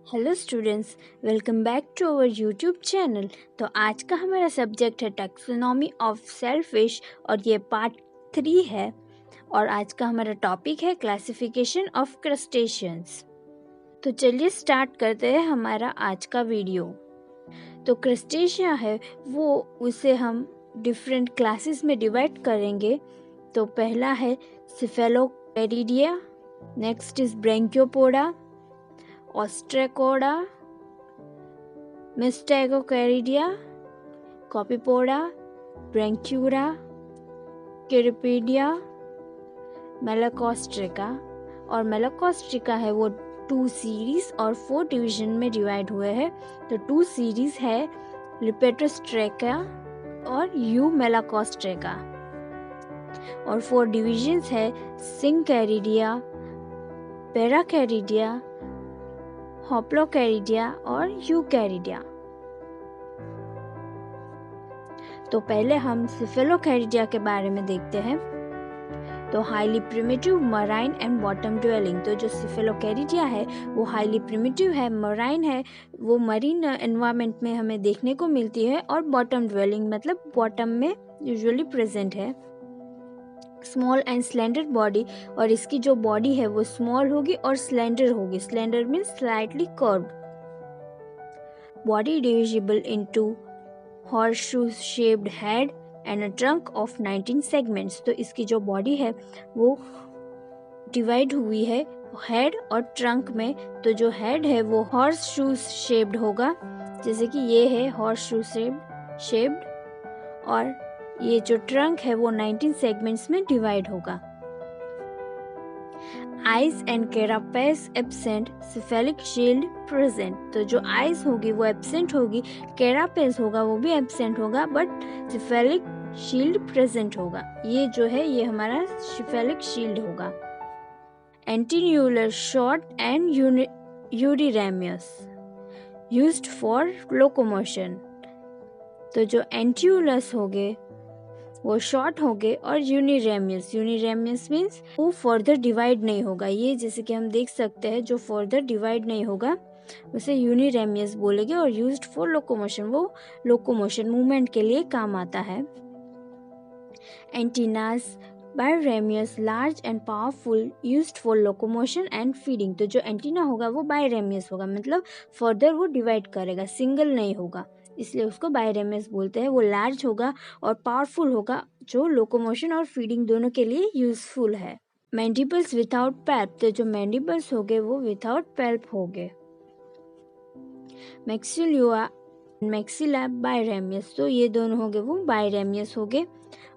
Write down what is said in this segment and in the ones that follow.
Hello students, welcome back to our YouTube channel. तो आज का हमारा सब्जेक्ट है टैक्सोनॉमी ऑफ सेलफिश और ये पार्ट 3 है। और आज का हमारा टॉपिक है क्लासिफिकेशन ऑफ क्रस्टेशियंस। तो चलिए स्टार्ट करते हैं हमारा आज का वीडियो। तो क्रस्टेशिया है वो उसे हम डिफरेंट क्लासेस में डिवाइड करेंगे। तो पहला है सिफेलोकैरिडिया, नेक्स्ट इज ब्रैंकियोपोडा, ऑस्ट्रेकोडा, मिस्टेगोकैरिडिया, कॉपीपोडा, ब्रैंक्यूरा, किरिपीडिया, मेलाकोस्ट्रिका। और मेलाकोस्ट्रिका है वो 2 सीरीज और 4 डिवीजन में डिवाइड हुए हैं। तो 2 सीरीज है लिपेटोस्ट्रेका और यू मेलाकोस्ट्रिका और 4 डिविजन्स है सिंकैरिडिया, पैराकैरिडिया, होप्लोकैरिडिया और यूकैरिडिया। तो पहले हम सिफेलोकैरिडिया के बारे में देखते हैं। तो highly primitive marine and bottom dwelling. तो जो सिफेलोकैरिडिया है वो हाईली प्रिमिटिव है, मराइन है, वो मरीन एनवायरनमेंट में हमें देखने को मिलती है, और बॉटम ड्वेलिंग मतलब बॉटम में यूजुअली प्रेजेंट है। स्मॉल एंड स्लेंडर बॉडी, और इसकी जो बॉडी है वो स्मॉल होगी और स्लेंडर होगी। Slender means slightly curved. Body divisible into horseshoe shaped head and a trunk of 19 segments। तो इसकी जो बॉडी है वो डिवाइड हुई है हेड और ट्रंक में। तो जो हेड है वो हॉर्स शूज शेप्ड होगा, जैसे कि ये है हॉर्स शू शेप्ड, और ये जो ट्रंक है वो 19 सेगमेंट्स में डिवाइड होगा। Eyes and carapace absent, cephalic shield present. तो जो आइज होगी वो एब्सेंट होगी, कैरापेस होगा वो भी एब्सेंट होगा, बट सिफेलिक शील्ड प्रेजेंट होगा। ये जो है ये हमारा सिफेलिक शील्ड होगा। एंटीन्यूलर शॉर्ट एंड यूरिरेमियस यूज्ड फॉर लोकोमोशन। तो जो एंटीन्यूलस हो गए वो शॉर्ट हो गए, और यूनिरेमियस मीन्स वो फर्दर डिवाइड नहीं होगा। ये जैसे कि हम देख सकते हैं जो फर्दर डिवाइड नहीं होगा उसे यूनिरेमियस बोलेंगे, और यूज्ड फॉर लोकोमोशन, वो लोकोमोशन मूवमेंट के लिए काम आता है। Antennas biramous, large and powerful, used for locomotion and feeding. तो जो एंटीना होगा वो बायरेमियस होगा, मतलब फर्दर वो डिवाइड करेगा, सिंगल नहीं होगा, इसलिए उसको बायरेमियस बोलते हैं। वो लार्ज होगा और पावरफुल होगा, जो लोकोमोशन और फीडिंग दोनों के लिए यूजफुल है। Mandibles without palp. तो जो मैंडिबल्स हो गए वो विदाउट पैल्प हो गए। मैक्सिलुआ मैक्सिला बायरेमियस। तो ये दोनों हो गए वो बायरेमियस हो गए।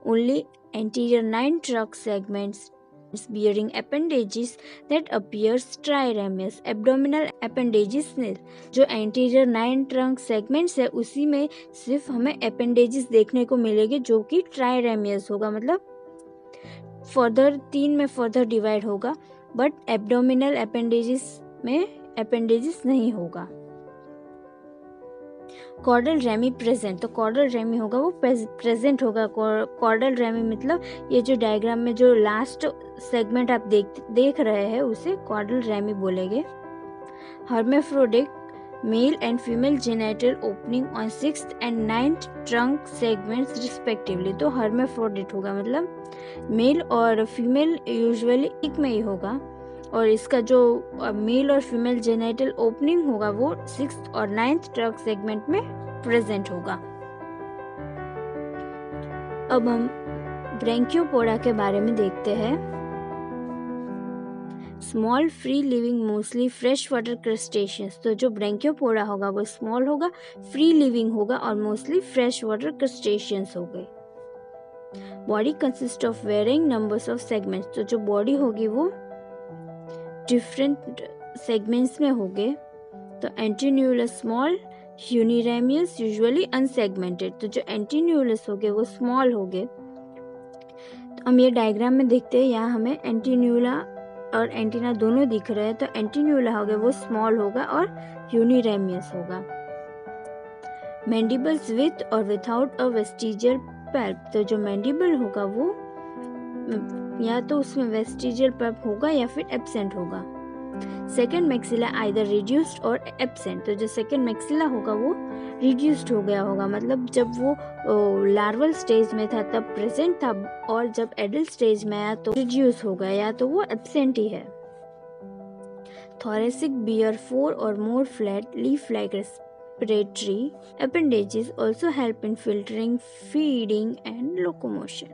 Only anterior 9 trunk segments bearing appendages that appears triremius, abdominal appendages nil। जो anterior 9 trunk segments है उसी में सिर्फ हमें appendages देखने को मिलेगी, जो कि triremius होगा, मतलब फर्दर 3 में फर्दर डिवाइड होगा, बट abdominal appendages में appendages नहीं होगा। Caudal rami present. तो कॉर्डल रेमी होगा वो प्रेजेंट होगा। कॉर्डल रेमी मतलब ये जो डायग्राम में जो लास्ट सेगमेंट आप देख रहे हैं उसे कॉर्डल रेमी बोलेंगे। Hermaphroditic, male and female genital opening on 6th and 9th trunk segments respectively. तो हर्मेफ्रोडिट होगा, मतलब मेल और फीमेल यूजुअली एक में ही होगा, और इसका जो मेल और फीमेल जेनिटल ओपनिंग होगा वो 6th और 9th ट्रंक सेगमेंट में प्रेजेंट होगा। अब हम ब्रैंकियोपोडा के बारे में देखते हैं। Small free living mostly fresh water crustaceans. तो जो ब्रैंकियोपोडा होगा वो स्मॉल होगा, फ्री लिविंग होगा, और मोस्टली फ्रेश वाटर क्रस्टेशियंस हो गए। Body consist of varying numbers of segments. तो जो बॉडी होगी वो डिफरेंट सेगमेंट्स में हो गए। तो एंटीन्यूलस स्मॉल, यूनिरेमियस यूजुअली अनसेगमेंटेड। तो जो एंटीन्यूलस हो गए वो स्मॉल हो गए। तो हम ये डायग्राम में देखते हैं, यहाँ हमें एंटीन्यूला और एंटीना दोनों दिख रहे हैं। तो एंटीन्यूला हो गया वो स्मॉल होगा और यूनिरेमियस होगा। मैंडिबल्स विथ और विदाउट अ वेस्टिजियल पल्प। तो जो मैंडिबल होगा वो या तो उसमें वेस्टिजियल पल्प होगा या फिर एब्सेंट होगा। सेकेंड मैक्सिला आइदर रिड्यूस्ड और एब्सेंट, तो जो सेकेंड मैक्सिला होगा वो रिड्यूस्ड हो गया होगा, मतलब जब वो लार्वल स्टेज में था तब प्रेजेंट था, और जब एडल्ट स्टेज में आया तो रिड्यूस हो गया, या तो वो एब्सेंट ही है। Thoracic bear 4 or more flat leaf-like respiratory appendages also help in filtering, feeding and locomotion.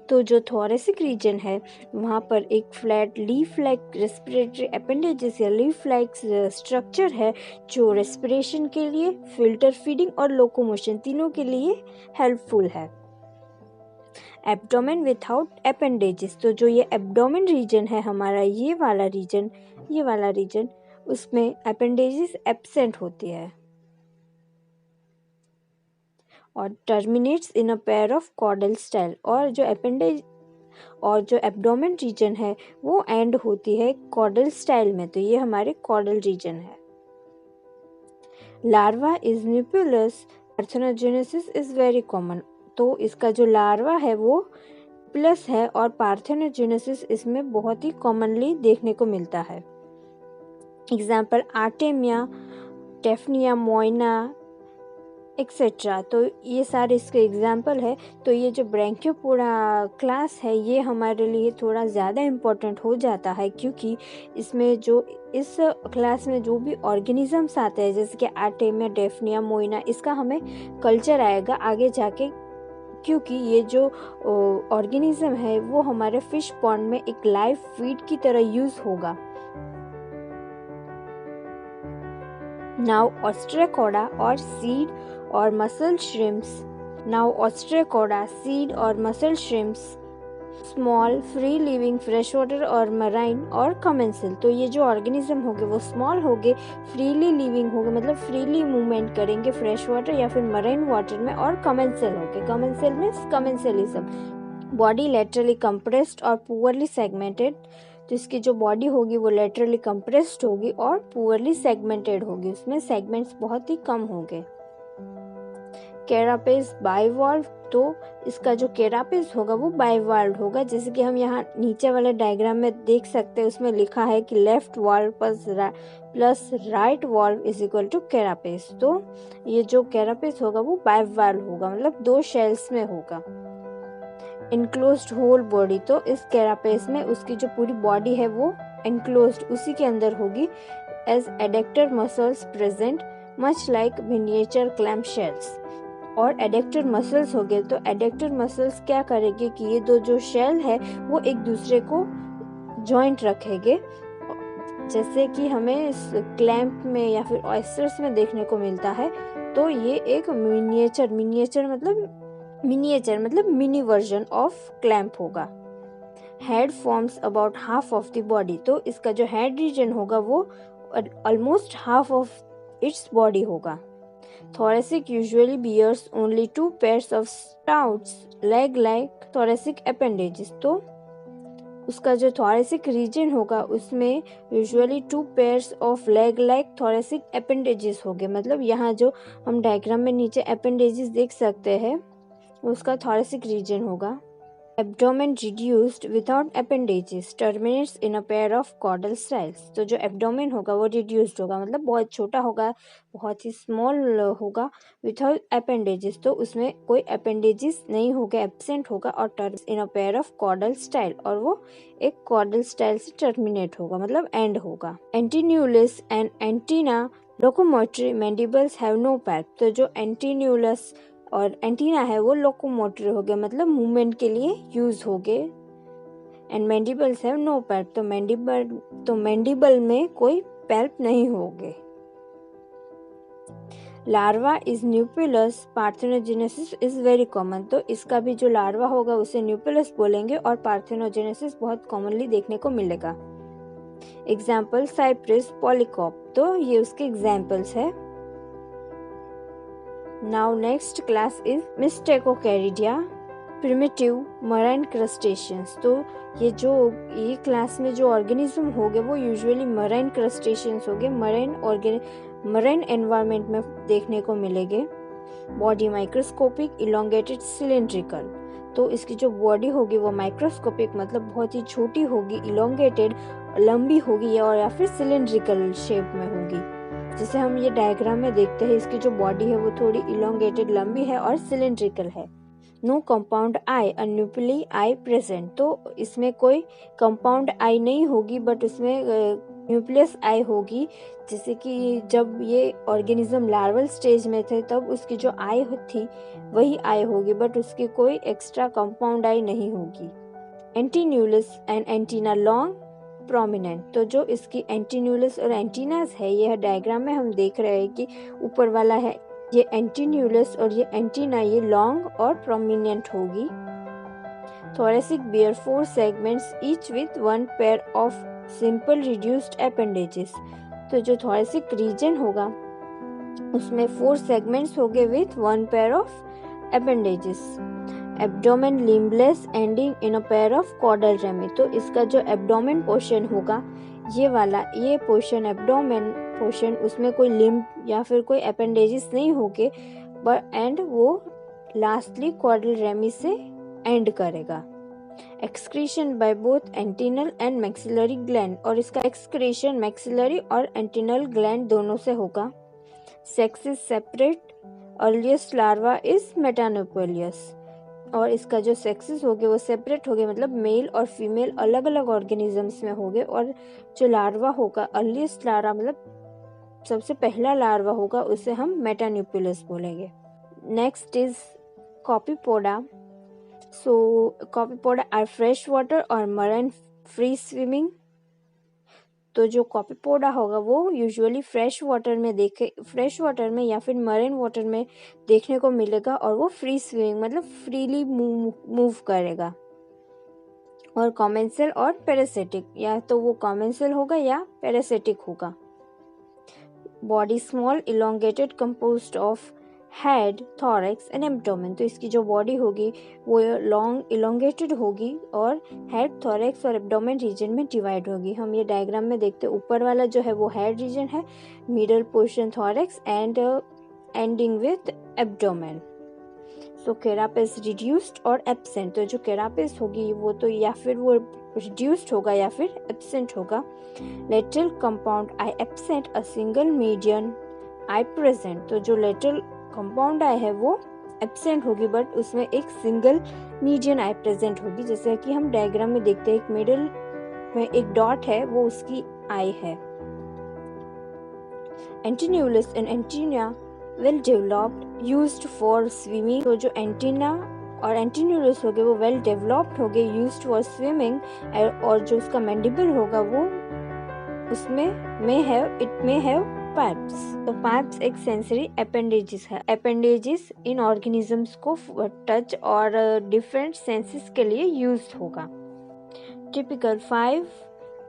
तो जो थोरेसिक रीजन है वहाँ पर एक flat leaf like respiratory appendages या लीफ लाइक स्ट्रक्चर है जो रेस्पिरेशन के लिए, फिल्टर, फीडिंग और लोकोमोशन तीनों के लिए हेल्पफुल है। एब्डोमेन विथआउट अपेंडेजेस, तो जो ये एब्डोमेन रीजन है हमारा, ये वाला रीजन उसमें अपेंडेजेस एब्सेंट होती है और terminates in a pair of caudal style, और जो एब्डोमेन रीजन है वो एंड होती है कॉर्डल स्टाइल में, तो ये हमारे कॉर्डल रीजन है। Larva is nauplius, parthenogenesis is very common, तो इसका जो लार्वा है वो प्लस है और पार्थेनोजेनेसिस इसमें बहुत ही कॉमनली देखने को मिलता है। एग्जाम्पल आर्टेमिया, टेफनिया, मोइना एक्सेट्रा, तो ये सारे इसके एग्जाम्पल है। तो ये जो ब्रैंकियोपोडा क्लास है ये हमारे लिए थोड़ा ज़्यादा इम्पोर्टेंट हो जाता है, क्योंकि इसमें जो इस क्लास में जो भी ऑर्गेनिजम्स आते हैं जैसे कि आर्टेमिया, डेफनिया, मोइना, इसका हमें कल्चर आएगा आगे जाके, क्योंकि ये जो ऑर्गेनिज्म है वो हमारे फिश पॉन्ड में एक लाइव फीड की तरह यूज होगा। नाउ ऑस्ट्रेकोडा और सीड और muscle shrimps, small free living fresh water और मराइन और कमेंसल, तो ये जो ऑर्गेनिज्म होंगे वो स्मॉल होंगे, फ्रीली लिविंग होंगे, मतलब फ्रीली मूवमेंट करेंगे फ्रेश वाटर या फिर मराइन वाटर में, और कमेंसल होंगे, commensal means commensalism, body laterally compressed और पुअरली सेगमेंटेड, तो इसकी जो बॉडी होगी वो लेटरली कंप्रेस्ड होगी और पुअरली सेगमेंटेड होगी, उसमें सेगमेंट्स बहुत ही कम होंगे। कैरापेस बाइवॉल्व, तो इसका जो कैरापेस होगा वो बाइवॉल्व होगा, जैसे कि हम यहाँ नीचे वाले डायग्राम में देख सकते हैं, उसमें लिखा है कि left valve plus right valve is equal to carapace, तो ये जो कैरापेस होगा वो बाइवॉल्व होगा, मतलब 2 शेल्स में होगा। इनक्लोज्ड होल बॉडी, तो इस कैरापेस में उसकी जो पूरी बॉडी है वो इनक्लोज्ड उसी के अंदर होगी, as adductor muscles present much like miniature clam shells, और एडेक्टर मसल्स हो गए, तो एडेक्टर मसल्स क्या करेंगे कि ये दो जो शेल है वो एक दूसरे को जॉइंट रखेंगे, जैसे कि हमें इस क्लैम्प में या फिर ऑयस्टर्स में देखने को मिलता है। तो ये एक मिनिएचर मतलब मिनी वर्जन ऑफ क्लैम्प होगा। Head forms about half of the body, तो इसका जो हेड रीजन होगा वो almost half of its body होगा। Thoracic usually bears only 2 pairs of snouts, leg-like thoracic appendages, तो उसका जो thoracic region होगा उसमें usually 2 pairs of leg-like thoracic appendages होंगे, मतलब यहाँ जो हम डायग्राम में नीचे appendages देख सकते हैं उसका thoracic region होगा। Abdomen reduced without appendages terminates in a pair of caudal styles, तो जो एब्डोमेन होगा वो reduced होगा, मतलब बहुत छोटा होगा, बहुत ही स्मॉल होगा, विदाउट appendages, तो उसमें कोई appendages नहीं होगा, एब्सेंट होगा, और terms in a pair of caudal style, और वो एक caudal style से टर्मिनेट होगा, मतलब एंड होगा। Antennules and antenna locomotory mandibles have no palp, तो जो एंटीन्यूलस और एंटीना है वो लोकोमोटर हो गए, मतलब मूवमेंट के लिए यूज हो गए। And mandibles have no palp, तो मैंडिबल में कोई पैल्प नहीं होंगे। Larva is nauplius, parthenogenesis is very common, तो इसका भी जो लार्वा होगा उसे न्यूप्यूलस बोलेंगे और पार्थेनोजेनेसिस बहुत कॉमनली देखने को मिलेगा। एग्जाम्पल साइप्रिस, पॉलीकॉप, तो ये उसके एग्जाम्पल्स है। Now next class is Mystacocaridia, primitive marine crustaceans, तो ये क्लास में जो ऑर्गेनिज्म होंगे वो यूजुअली मराइन क्रस्टेशियंस होंगे, मराइन एनवायरनमेंट में देखने को मिलेंगे। बॉडी माइक्रोस्कोपिक, इलोंगेटेड, सिलेंड्रिकल, तो इसकी जो बॉडी होगी वो माइक्रोस्कोपिक मतलब बहुत ही छोटी होगी, इलोंगेटेड लंबी होगी और या फिर सिलेंड्रिकल शेप में होगी। जैसे हम ये डायग्राम में देखते हैं, इसकी जो बॉडी है वो थोड़ी इलोंगेटेड लंबी है और सिलेंड्रिकल है। नो कंपाउंड आई, अ न्यूक्ली आई प्रेजेंट, तो इसमें कोई कंपाउंड आई नहीं होगी बट उसमें न्यूक्लियस आई होगी। जैसे कि जब ये ऑर्गेनिज्म लार्वल स्टेज में थे तब उसकी जो आई थी वही आई होगी, बट उसकी कोई एक्स्ट्रा कंपाउंड आई नहीं होगी। एंटीन्यूलस एंड एंटीना लॉन्ग प्रोमिनेंट, तो जो इसकी एंटीन्यूलस और एंटीनास है, यह डायग्राम में हम देख रहे हैं कि ऊपर वाला है ये एंटीन्यूलस और ये एंटीना, ये लॉन्ग और प्रोमिनेंट होगी। Thoracic bear 4 segments each with 1 pair of simple reduced appendages, तो जो थोरेसिक रीजन होगा उसमें 4 सेगमेंट्स होंगे with 1 pair of appendages. Abdomen limbless ending in a pair of caudal rami, तो इसका जो एब्डोमेन पोर्शन होगा ये वाला, ये पोर्शन एब्डोमेन पोर्शन, उसमें कोई लिम्ब या फिर कोई अपेंडेजेस नहीं होंगे बट एंड वो लास्टली कॉर्डल रेमी से एंड करेगा। Excretion by both antennal and maxillary gland, और इसका एक्सक्रीशन मैक्सिलरी और एंटिनल ग्लैंड दोनों से होगा। Sex is separate, earliest larva is metanauplius, और इसका जो सेक्सेस होंगे वो सेपरेट होंगे, मतलब मेल और फीमेल अलग अलग ऑर्गेनिजम्स में होंगे, और जो लार्वा होगा अर्लीस्ट लार्वा मतलब सबसे पहला लार्वा होगा उसे हम मेटान्यूपुलस बोलेंगे। Next is copepoda. So copepoda are fresh water और मरीन फ्री स्विमिंग, तो जो कॉपीपोडा होगा वो यूजुअली फ्रेश वाटर में या फिर मरीन वाटर में देखने को मिलेगा, और वो फ्री स्विमिंग मतलब फ्रीली मूव करेगा। और कॉमेंसल और पैरासिटिक, या तो वो कॉमेंसल होगा या पैरासिटिक होगा। Body small elongated composed of head, thorax and abdomen, तो इसकी जो बॉडी होगी वो लॉन्ग इलोंगेटेड होगी और हेड, थॉरैक्स और एब्डोमेन रीजन में डिवाइड होगी। हम ये डायग्राम में देखते हैं, ऊपर वाला जो है वो हेड रीजन है, middle portion thorax and ending with abdomen. So carapace reduced और एब्सेंट, तो जो कैरापेस होगी वो तो या फिर वो रिड्यूस्ड होगा या फिर एब्सेंट होगा। Lateral compound I absent, a single median I present, तो जो लेटरल कंपाउंड आई है वो एब्सेंट होगी बट उसमें एक सिंगल मीडियन आई प्रेजेंट होगी। जैसे कि हम डायग्राम में देखते हैं, एक मिडिल में एक डॉट है वो उसकी आई है। Antennules and antenna well developed used for swimming, तो जो एंटीना और एंटीन्यूलस होगे वो वेल डेवलप्ड होगे यूज्ड फॉर स्विमिंग, और जो उसका मैंडिबल होगा वो उसमें इट मे हैव पाइप्स, तो पाइप्स एक सेंसरी अपेंडेजेस है। अपेंडेजेस इन ऑर्गेनिजम्स को टच और डिफरेंट सेंसेस के लिए यूज होगा। Typical 5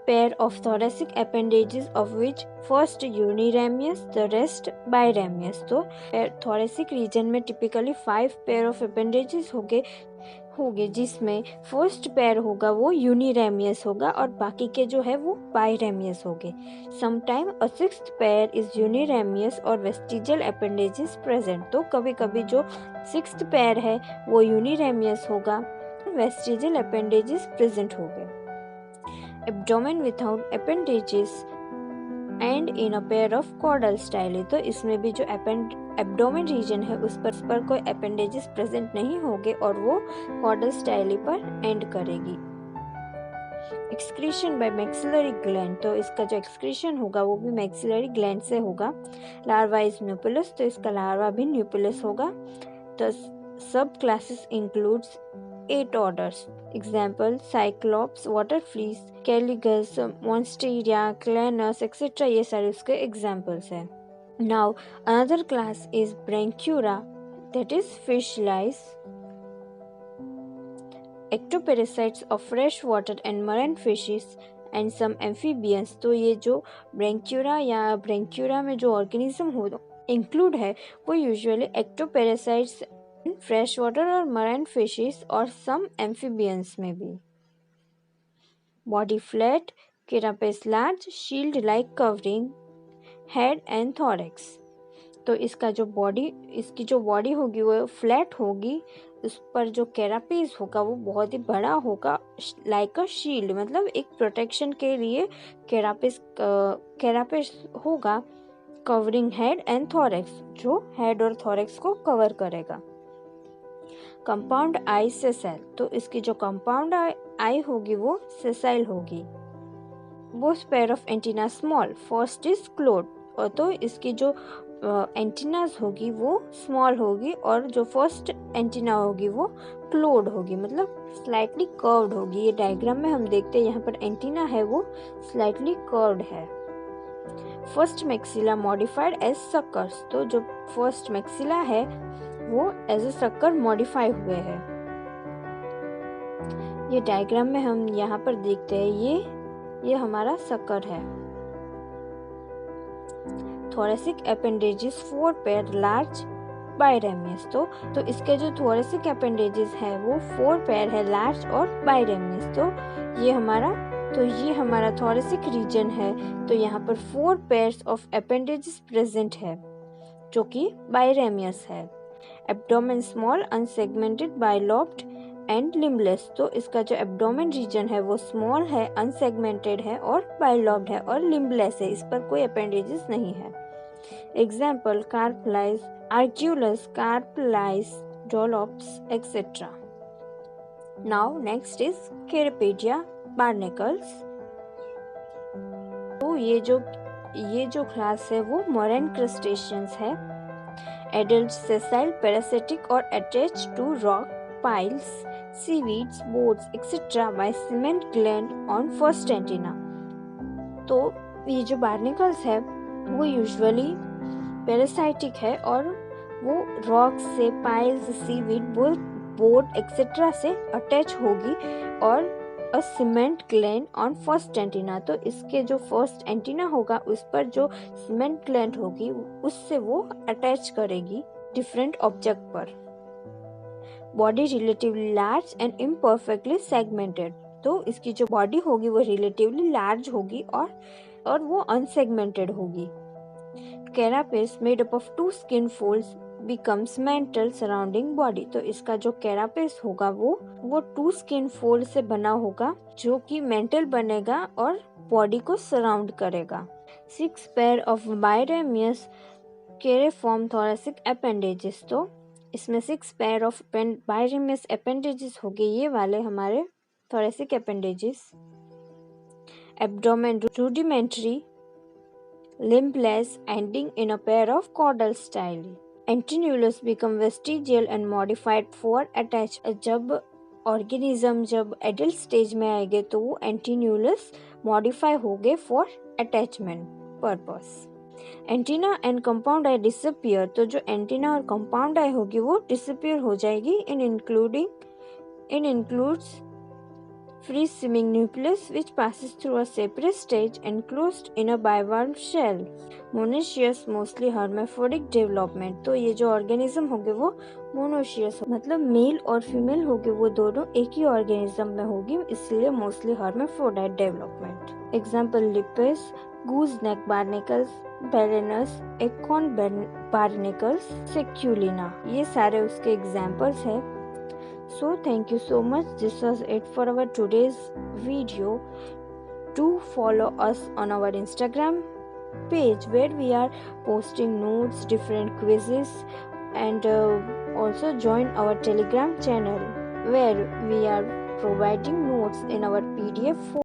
pair of thoracic appendages of which first uniramius, the rest biramius, तो thoracic रीजन में टिपिकली 5 पेयर ऑफ appendages होंगे जिसमें फर्स्ट पेयर होगा वो यूनिरेमियस होगा और बाकी के जो है वो बाइरेमियस होंगे। Sometime a 6th pair is uniramous और वेस्टिजियल अपेंडेजेस प्रेजेंट, तो कभी कभी जो 6th पेयर है वो यूनिरेमियस होगा, वेस्टिजियल अपेंडेजेस प्रेजेंट होंगे। Abdomen without appendages end in a pair of caudal styli, तो इसमें भी जो एब्डोमेन रीजन है उस पर कोई अपेंडेजेस प्रेजेंट नहीं होंगे और वो कॉर्डल स्टाइली पर एंड करेगी। एक्सक्रीशन बाय मैक्सिलरी ग्लैंड, तो इसका जो एक्सक्रीशन होगा वो भी मैक्सिलरी ग्लैंड से होगा। लार्वा इज न्यूपुलस, तो इसका लार्वा भी न्यूपुलस होगा। तो सब classes includes 8 orders. Example: Cyclops, water fleas, Caligus, Monstera, Clanus, etc. ये सारे उसके examples हैं. Now another class is Branchiura, that is fish lice, ectoparasites of fresh water and marine fishes and some amphibians. तो ये जो Branchiura या Branchiura में जो organism हो include है वो usually ectoparasites फ्रेश वाटर और मराइन फिशेस और सम एम्फीबियंस में भी। Body flat, carapace large, shield like covering, head and thorax, तो इसकी जो बॉडी होगी वो फ्लैट होगी, उस पर जो कैरापेस होगा वो बहुत ही बड़ा होगा लाइक अ शील्ड, मतलब एक प्रोटेक्शन के लिए कैरापेस होगा कवरिंग हेड एंड थोरेक्स, जो हेड और थोरेक्स को कवर करेगा। कंपाउंड आई सेसाइल, तो इसकी जो कंपाउंड आई होगी वो सेसाइल होगी। Both pair of antenna small, first is clawed, और तो इसकी जो एंटीनास होगी वो स्मॉल होगी और जो फर्स्ट एंटीना होगी वो क्लोड होगी, मतलब स्लाइटली कर्व्ड होगी। ये डायग्राम में हम देखते हैं यहाँ पर एंटीना है वो स्लाइटली कर्व्ड है। First maxilla modified as suckers, तो जो फर्स्ट मैक्सिला है वो एज ए सक्कर मॉडिफाई हुए हैं। ये डायग्राम में हम यहाँ पर देखते हैं ये हमारा सक्कर है। थोरेसिक एपेंडेजेस 4 पेयर लार्ज बाइरेमियस, तो इसके जो थोरेसिक एपेंडेजेस है वो 4 पेयर है लार्ज और बाइरेमियस। तो ये हमारा थोरेसिक रीजन है। तो यहाँ पर 4 पेयर्स ऑफ एपेंडेजेस प्रेजेंट है जो कि बाइरेमियस है। Abdomen small unsegmented bilobed and limbless, तो इसका जो एब्डोमेन रीजन है वो स्मॉल है, अनसेगमेंटेड है और बाइलोब्ड है और लिम्बलेस है, इस पर कोई एपेंडेजेस नहीं है। एग्जाम्पल कार्पलाइज, आर्क्यूलस, कार्पलाइज, dolops etcetera. Now next is cirripedia barnacles. तो ये जो क्लास है वो मोरेन क्रस्टेशियंस है। एडल्ट सेसाइल, पैरासिटिक और attach to rock piles, seaweeds, boards, etc. by cement gland on first antenna। तो ये जो बार्निकल्स है वो यूजुअली पैरासाइटिक है और वो रॉक से, पाइल्स, सीवीड, बोर्ड एक्सेट्रा से अटैच होगी और a cement gland on first antenna, तो इसके जो फर्स्ट एंटीना होगा उस पर जो सीमेंट ग्लैंड होगी उससे वो अटैच करेगी डिफरेंट ऑब्जेक्ट पर। Body relatively large and imperfectly segmented, तो इसकी जो बॉडी होगी वो रिलेटिवली लार्ज होगी और वो अनसेगमेंटेड होगी। Carapace made up of 2 skin folds becomes mental surrounding body, तो इसका जो कैरापेस होगा वो 2 स्किन फोल्ड से बना होगा जो कि मेंटल बनेगा और बॉडी को सराउंड करेगा। 6 पेयर ऑफ बाइरेमियस कैरेफॉर्म थोरेसिक एपेंडेजेस, तो इसमें 6 पेयर ऑफ बाइरेमियस एपेंडेजेस हो गए, ये वाले हमारे thoracic appendages. Abdomen rudimentary, limbless, ending in a pair of caudal style. Antennulus become vestigial and modified for attachment। जब ऑर्गेनिज्म जब एडल्ट स्टेज में आएंगे तो वो एंटीन्यूलस मॉडिफाई हो गए for attachment purpose. Antenna and compound I disappear, तो जो एंटीना और कंपाउंड आई होगी वो डिसअपियर हो जाएगी। Includes free swimming nucleus which passes through a separate stage enclosed in a bivalve shell। Monoecious mostly hermaphroditic development, तो ये जो ऑर्गेनिज्म होंगे वो मोनोशियस, मतलब मेल और फीमेल होंगे वो दोनों एक ही ऑर्गेनिज्म में होगी, इसलिए mostly hermaphrodite development. Example Lepas, goose neck barnacles, Balanus, acorn barnacles, Sacculina, ये सारे उसके एग्जाम्पल्स है। So thank you so much. This was it for our today's video. Do follow us on our Instagram page where we are posting notes, different quizzes, and also join our Telegram channel where we are providing notes in our PDF form.